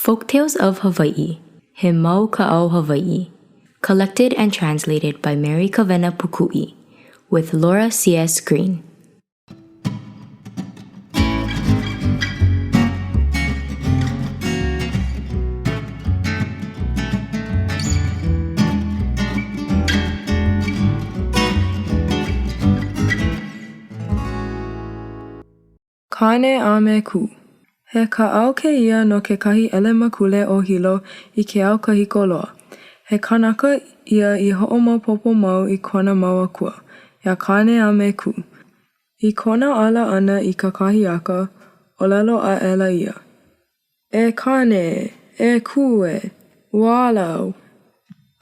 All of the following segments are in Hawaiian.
Folktales of Hawaii, He Mau Ka'au Hawaii, collected and translated by Mary Kawena Pukui, with Laura C.S. Green. Kamehameha. He ka'au ke ia no kekahi elema kule o hilo I ke au kahiko loa. He kanaka ia I ho'omaopopo mau I kona mau akua. Ia Kamehameha. I kona ala ana I kakahi aka, olelo a ela ia. E kane, e kue, walau.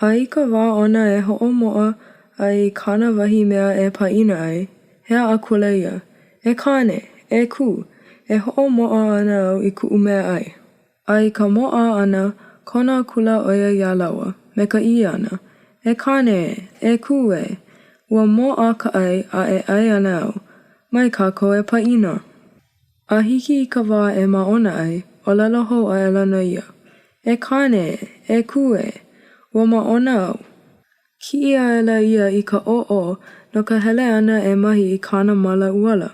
A I ka wā ona e ho'omo'a ai kana wahi mea e ʻāina ai, hea akula ia. E kane, e ku, e ho'omo'a ana au I ku'u mea ai. Ai ka mo'a ana, kona kula oia ia laua, me ka I ana. E kane, e kue, ua mo'a ka ai a e ai ana au, mai kako e ʻāina. A hiki I ka wā e maona ai, o lelo hou a ela no ia. E kane, e kue, ua maona au. Ki ia ela ia I ka o'o no ka hele ana e mahi I kana mala uala.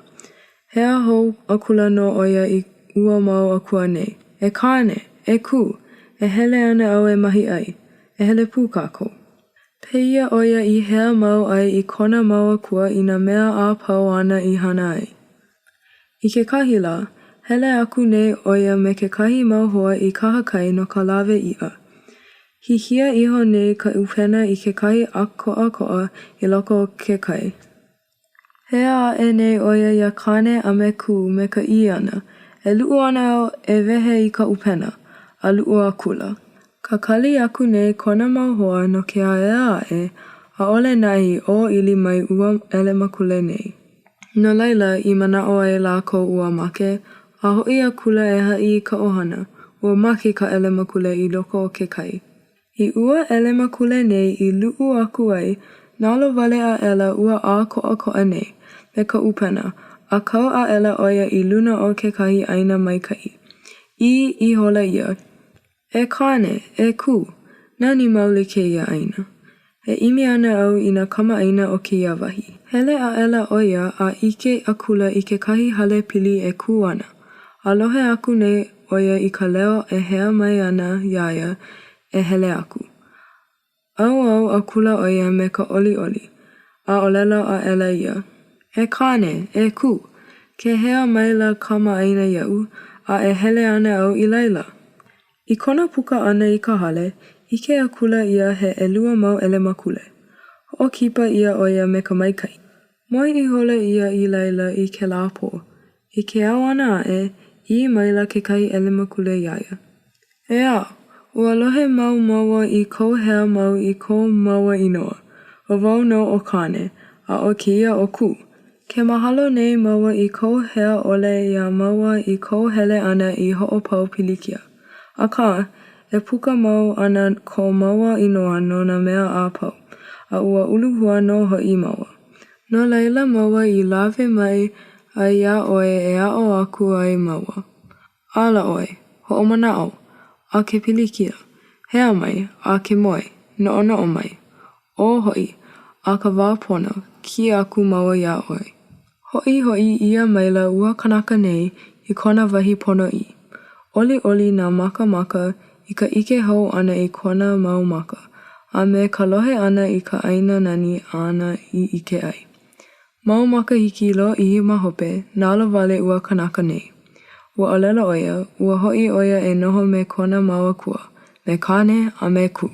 Hea hou akula no oia I ua mau akua nei. E kane, e ku, e hele ana au e mahi ai. E hele pū kākou. Peia oia I hea mau ai I kona mau akua I na mea ʻāpau ana I hana ai. I ke kahila, hele aku nei oia me ke kahi mau hoa I kaha kai no ka lawe ia. Hihia iho nei ka upena I ke kahi akoa I loko o ke kai. Hea e nei oia ia Kamehameha me ka I ana, e lu'u ana au e wehe I ka upena, a lu'u a Kula. Ka kali aku nei kona mau hoa no ke aea e, a ole nahi o ili mai ua elema kule nei. No laila I mana'o ai lākou ua make, a ho'i a Kula e ha'i I ka ohana, ua make ka elema kule I loko o ke kai. I ua elema kule nei I lu'u aku ai, nalo wale a ela ua a ko'a nei, me ka upena, a kau a ela oia I luna o ke kahi ʻāina maikai. I hola ia. E kane, e ku, nani mauli ke ia ʻāina. E imi ana au I na kamaʻāina o ke ia wahi. Hele a ela oia a ike a Kula I ke kahi hale pili e ku ana. Alohe aku nei oia I ka leo e hea mai ana iaia e hele aku. Au a Kula oia me ka oli, a olelo a ela ia. E kane, e ku, ke hea maila kamaʻāina iau, a e hele ana au I laila. I kona puka ana I ka hale, ike a Kula ia he ʻelua mau elema kule. Hoʻokipa ia oia me ka maikai. Moi I hola ia I laila I ke lāpō. I ke au ana aʻe, I maila ke kai elema kule iaia. Ea, ua lohe mau maua I kou hea mau I kou maua inoa. O wau no o kane, a o ke ia o ku. Ke mahalo nei maua I kou hea ole ia maua I kou hele ana I hoʻopau pilikia. Aka, e puka mau ana ko maua inoa no na mea ʻāpau, a ua uluhua no hoʻi maua. No laila maua I lawe mai a ia oe e a'o aku ai maua. Ala oe, hoʻomanaʻo, a ke pilikia. Hea mai, a ke moe, noʻonoʻo mai. O hoʻi, a ka wā pona, ki aku maua ia oe. Hoʻi ia maila ua kanaka nei I kona wahi pono I. Oli nā maka I ka ike hou ana I kona mau maka, a me ka lohe ana I ka ʻāina nani ana I ike ai. Mau maka hiki lo I mahope, nalo wale ua kanaka nei. Ua olelo oia, ua hoʻi oia e noho me kona mau akua, me kane a me ku.